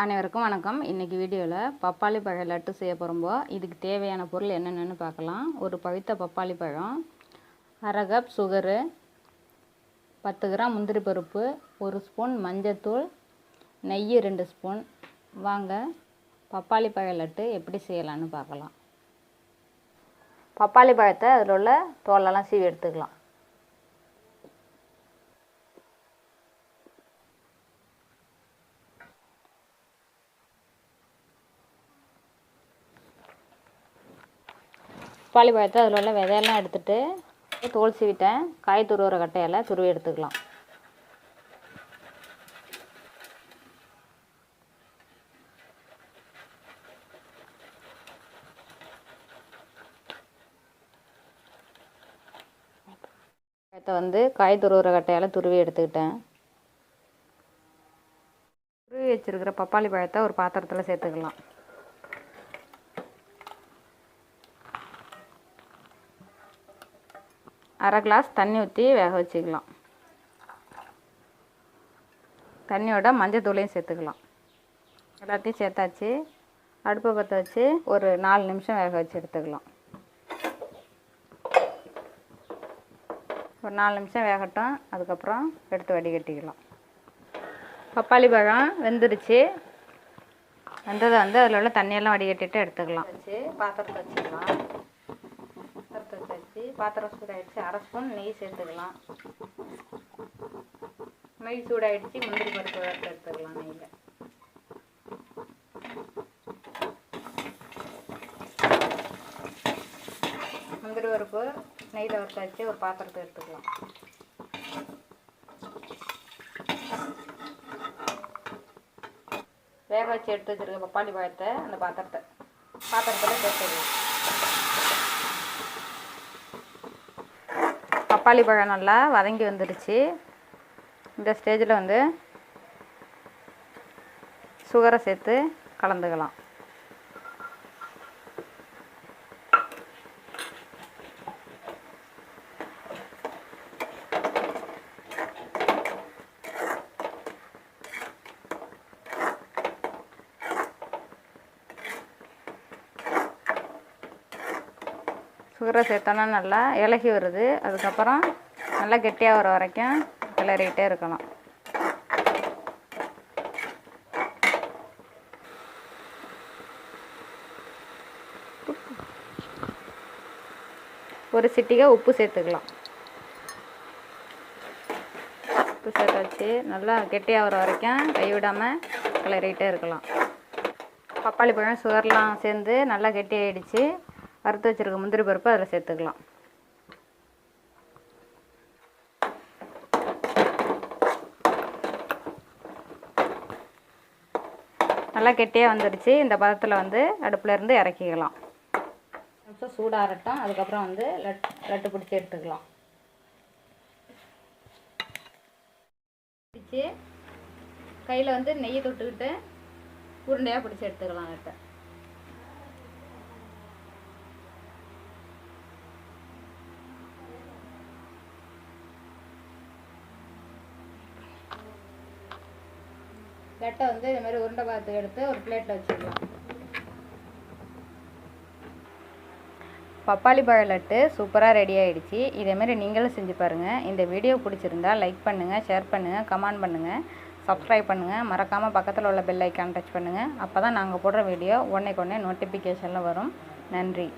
அனைவருக்கும் வணக்கம். இன்றைக்கி வீடியோவில் பப்பாளி பழ லட்டு செய்ய போகிறோம்போ இதுக்கு தேவையான பொருள் என்னென்னு பார்க்கலாம். ஒரு பழுத்த பப்பாளி பழம், அரை கப் சுகரு, 10 கிராம் முந்திரி பருப்பு, 1 ஸ்பூன் மஞ்சத்தூள், நெய் 2 ஸ்பூன். வாங்க பப்பாளி பழ லட்டு எப்படி செய்யலான்னு பார்க்கலாம். பப்பாளி பழத்தை அதில் உள்ள தோலெல்லாம் சீவி எடுத்துக்கலாம். பப்பாளி பழத்தை அதில் உள்ள விதையெல்லாம் எடுத்துகிட்டு தோல் சீவிட்டேன். காய் துருவுற கட்டையால் துருவி எடுத்துக்கலாம். பழத்தை காய் துருவுற கட்டையால் துருவி எடுத்துக்கிட்டேன். துருவி வச்சுருக்கிற பப்பாளி பழத்தை ஒரு பாத்திரத்தில் சேர்த்துக்கலாம். அரை கிளாஸ் தண்ணி ஊற்றி வேக வச்சுக்கலாம். தண்ணியோட மஞ்சத்தூளையும் சேர்த்துக்கலாம். எல்லாத்தையும் சேர்த்தாச்சு. அடுப்பை பற்ற வச்சு ஒரு 4 நிமிஷம் வேக வச்சு எடுத்துக்கலாம். ஒரு 4 நிமிஷம் வேகட்டும். அதுக்கப்புறம் எடுத்து வடிகட்டிக்கலாம். பப்பாளி பழம் வெந்துருச்சு. வெந்ததை அதில் உள்ள தண்ணியெல்லாம் வடிகட்டிட்டு எடுத்துக்கலாம். வச்சு பாத்திரத்தை வச்சுக்கலாம். பாத்திரம் சூடாகிடுச்சு. அரை ஸ்பூன் நெய் சேர்த்துக்கலாம். நெய் சூடாகிடுச்சு. முந்திரி பருப்பு வறுத்து எடுத்துக்கலாம். நெய்யில் முந்திரி பருப்பு நெய்யில் வறுத்தாச்சு. ஒரு பாத்திரத்தை எடுத்துக்கலாம். வேக வச்சு எடுத்து வச்சுருக்க பப்பாளி பழத்தை அந்த பாத்திரத்தில் சேர்த்துக்கலாம். பப்பாளி பழம் நல்லா வதங்கி வந்துடுச்சு. இந்த ஸ்டேஜில் சுகரை சேர்த்து கலந்துக்கலாம். சுகரை சேர்த்தோன்னா நல்லா இலகி வருது. அதுக்கப்புறம் நல்லா கெட்டியாக வர வரைக்கும் கிளறிக்கிட்டே இருக்கலாம். ஒரு சிட்டிகை உப்பு சேர்த்துக்கலாம். உப்பு சேர்த்து வச்சு நல்லா கெட்டியாக வர வரைக்கும் கைவிடாமல் கிளறிக்கிட்டே இருக்கலாம். பப்பாளி பழம் சுகர்லாம் சேர்ந்து நல்லா கெட்டியாகிடுச்சு. வறுத்து வச்சுருக்க முந்திரி பருப்பு அதில் சேர்த்துக்கலாம். நல்லா கெட்டியாக வந்துடுச்சு. இந்த பதத்தில் அடுப்பில் இருந்து இறக்கிக்கலாம். நிமிஷம் சூடாகட்டும். அதுக்கப்புறம் லட்டு பிடிச்சி எடுத்துக்கலாம். பிடிச்சி கையில் நெய்யை தொட்டுக்கிட்டு உருண்டையாக பிடிச்சி எடுத்துக்கலாம். லட்டை லட்டை இது மாதிரி உருண்டை பாத்து எடுத்து ஒரு பிளேட்டில் வச்சுக்கலாம். பப்பாளி பழ லட்டு சூப்பராக ரெடி ஆகிடுச்சு. இதேமாரி நீங்களும் செஞ்சு பாருங்கள். இந்த வீடியோ பிடிச்சிருந்தா லைக் பண்ணுங்கள், ஷேர் பண்ணுங்கள், கமெண்ட் பண்ணுங்கள், சப்ஸ்கிரைப் பண்ணுங்கள். மறக்காமல் பக்கத்தில் உள்ள பெல் ஐக்கான் டச் பண்ணுங்கள். அப்போ தான் நாங்கள் போடுற வீடியோ உடனே நோட்டிஃபிகேஷனில் வரும். நன்றி.